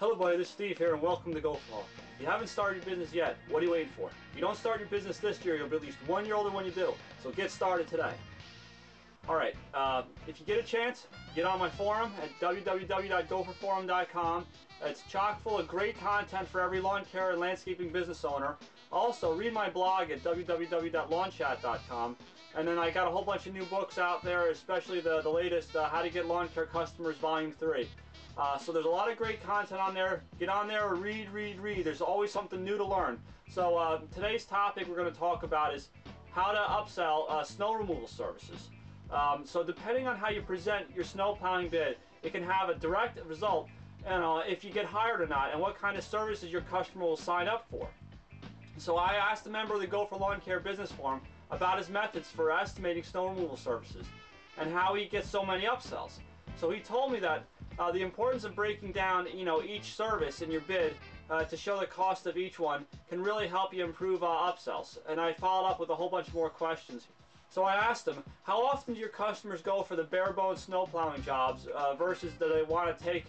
Hello buddy, this is Steve here and welcome to GopherHaul. If you haven't started your business yet, what are you waiting for? If you don't start your business this year, you'll be at least 1 year older when you do. So get started today. Alright, if you get a chance, get on my forum at www.gopherforum.com. It's chock full of great content for every lawn care and landscaping business owner. Also, read my blog at www.lawnchat.com. And then I got a whole bunch of new books out there, especially the latest, How to Get Lawn Care Customers Volume 3. So there's a lot of great content on there. Get on there, read. There's always something new to learn. So today's topic we're going to talk about is how to upsell snow removal services. So depending on how you present your snow plowing bid, it can have a direct result if you get hired or not, and what kind of services your customer will sign up for. So I asked a member of the Gopher Lawn Care Business Forum about his methods for estimating snow removal services and how he gets so many upsells. So he told me that the importance of breaking down each service in your bid to show the cost of each one can really help you improve upsells. And I followed up with a whole bunch more questions. So I asked him, how often do your customers go for the bare bones snow plowing jobs versus do they want to take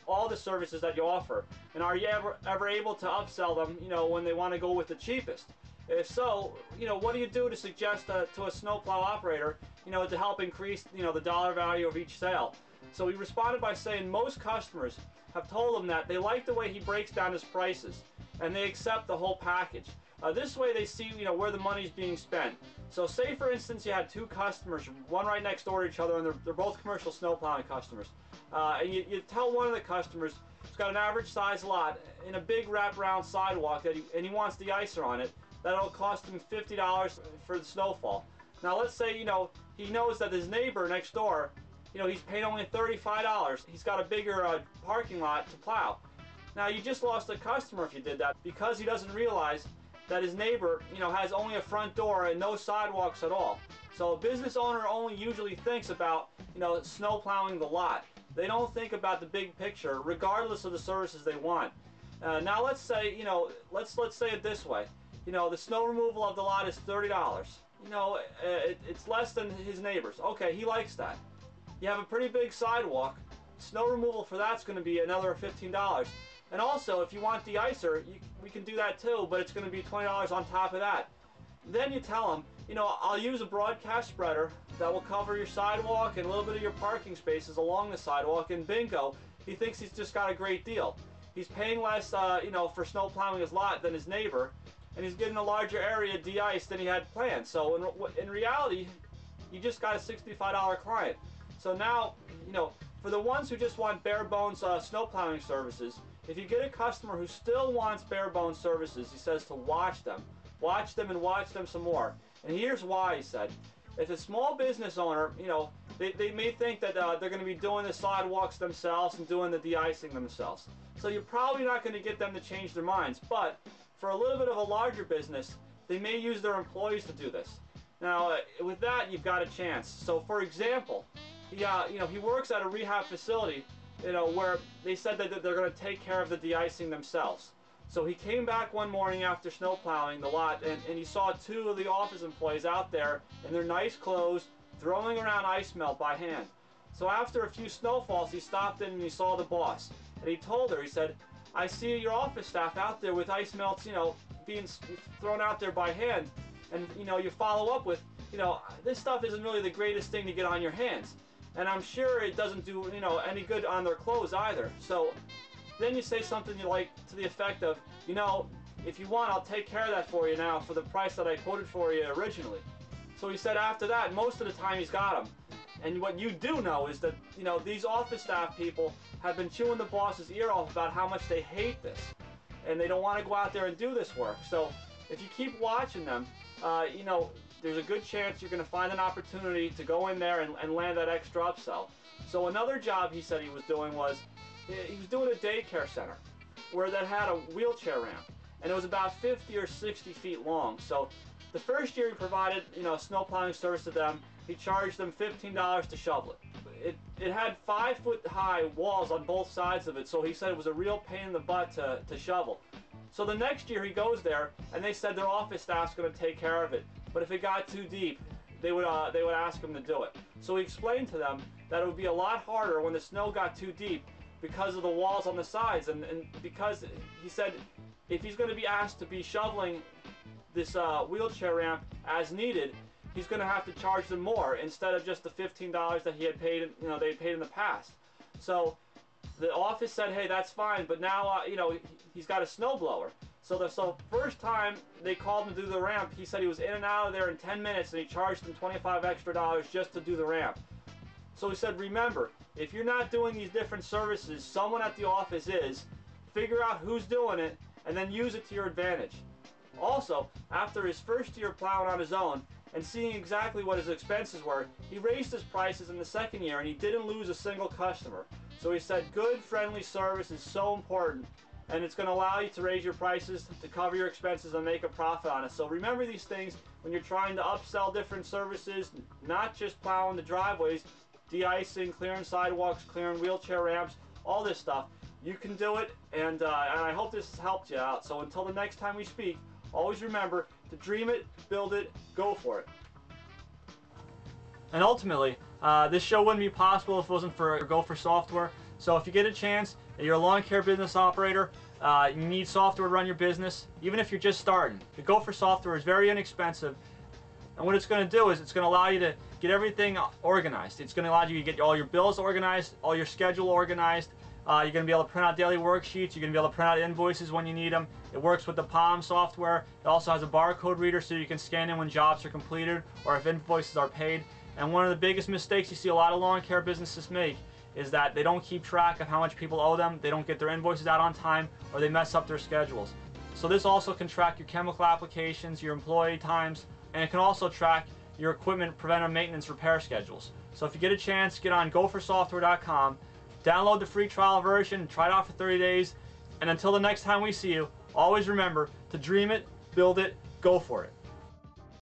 all the services that you offer? And are you ever able to upsell them when they want to go with the cheapest? If so, what do you do to suggest to a snowplow operator, to help increase, the dollar value of each sale? So he responded by saying most customers have told him that they like the way he breaks down his prices, and they accept the whole package. This way they see, where the money's being spent. So say for instance you had two customers, one right next door to each other, and they're both commercial snowplowing customers. And you tell one of the customers he's got an average size lot and a big wraparound sidewalk and he wants de-icer on it. That'll cost him $50 for the snowfall. Now let's say, he knows that his neighbor next door, he's paying only $35. He's got a bigger parking lot to plow. Now you just lost a customer if you did that, because he doesn't realize that his neighbor, has only a front door and no sidewalks at all. So a business owner only usually thinks about, snow plowing the lot. They don't think about the big picture, regardless of the services they want. Now let's say, let's say it this way. The snow removal of the lot is $30. It's less than his neighbor's. Okay, he likes that. You have a pretty big sidewalk. Snow removal for that's going to be another $15. And also, if you want de-icer, we can do that too, but it's going to be $20 on top of that. Then you tell him, I'll use a broadcast spreader that will cover your sidewalk and a little bit of your parking spaces along the sidewalk, and bingo, he thinks he's just got a great deal. He's paying less, for snow plowing his lot than his neighbor, and he's getting a larger area de-iced than he had planned. So in reality, you just got a $65 client. So now, for the ones who just want bare bones snow plowing services, if you get a customer who still wants bare bones services, he says to watch them and watch them some more. And here's why, he said. If a small business owner, they may think that they're going to be doing the sidewalks themselves and doing the de-icing themselves. So you're probably not going to get them to change their minds. But for a little bit of a larger business, they may use their employees to do this. Now, with that, you've got a chance. So for example, he works at a rehab facility, where they said that they're going to take care of the de-icing themselves. So he came back one morning after snow plowing the lot, and he saw two of the office employees out there in their nice clothes throwing around ice melt by hand. So after a few snowfalls, he stopped in and he saw the boss. And he told her, he said, I see your office staff out there with ice melts, being thrown out there by hand. And, you follow up with, this stuff isn't really the greatest thing to get on your hands. And I'm sure it doesn't do, any good on their clothes either. So then you say something like to the effect of, if you want, I'll take care of that for you now for the price that I quoted for you originally. So he said after that, most of the time he's got them. And what you do know is that, these office staff people have been chewing the boss's ear off about how much they hate this. And they don't want to go out there and do this work. So if you keep watching them, there's a good chance you're going to find an opportunity to go in there and land that extra upsell. So another job he said he was doing was, he was doing a daycare center where that had a wheelchair ramp, and it was about 50 or 60 feet long. So the first year he provided, snow plowing service to them, he charged them $15 to shovel it. It had 5-foot high walls on both sides of it, so he said it was a real pain in the butt to shovel. So the next year he goes there, and they said their office staff's going to take care of it. But if it got too deep, they would ask him to do it. So he explained to them that it would be a lot harder when the snow got too deep because of the walls on the sides, and because he said if he's going to be asked to be shoveling this wheelchair ramp as needed, he's going to have to charge them more instead of just the $15 that he had paid, they had paid in the past. So the office said, hey, that's fine, but now he's got a snowblower. So the first time they called him to do the ramp, he said he was in and out of there in 10 minutes, and he charged them $25 extra just to do the ramp. So he said, remember, if you're not doing these different services, someone at the office is. Figure out who's doing it, and then use it to your advantage. Also, after his first year plowing on his own and seeing exactly what his expenses were, he raised his prices in the second year, and he didn't lose a single customer. So he said good, friendly service is so important, and it's going to allow you to raise your prices to cover your expenses and make a profit on it. So remember these things when you're trying to upsell different services, not just plowing the driveways, de-icing, clearing sidewalks, clearing wheelchair ramps, all this stuff. You can do it, and I hope this has helped you out. So until the next time we speak, always remember to dream it, build it, go for it. And ultimately, this show wouldn't be possible if it wasn't for Gopher software. So if you get a chance, you're a lawn care business operator, you need software to run your business, even if you're just starting. The Gopher software is very inexpensive, and what it's going to do is it's going to allow you to get everything organized. It's going to allow you to get all your bills organized, all your schedule organized. You're going to be able to print out daily worksheets. You're going to be able to print out invoices when you need them. It works with the Plow software. It also has a barcode reader so you can scan in when jobs are completed or if invoices are paid. And one of the biggest mistakes you see a lot of lawn care businesses make is that they don't keep track of how much people owe them, they don't get their invoices out on time, or they mess up their schedules. So this also can track your chemical applications, your employee times, and it can also track your equipment preventive maintenance repair schedules. So if you get a chance, get on GopherSoftware.com, download the free trial version, try it out for 30 days, and until the next time we see you, always remember to dream it, build it, go for it.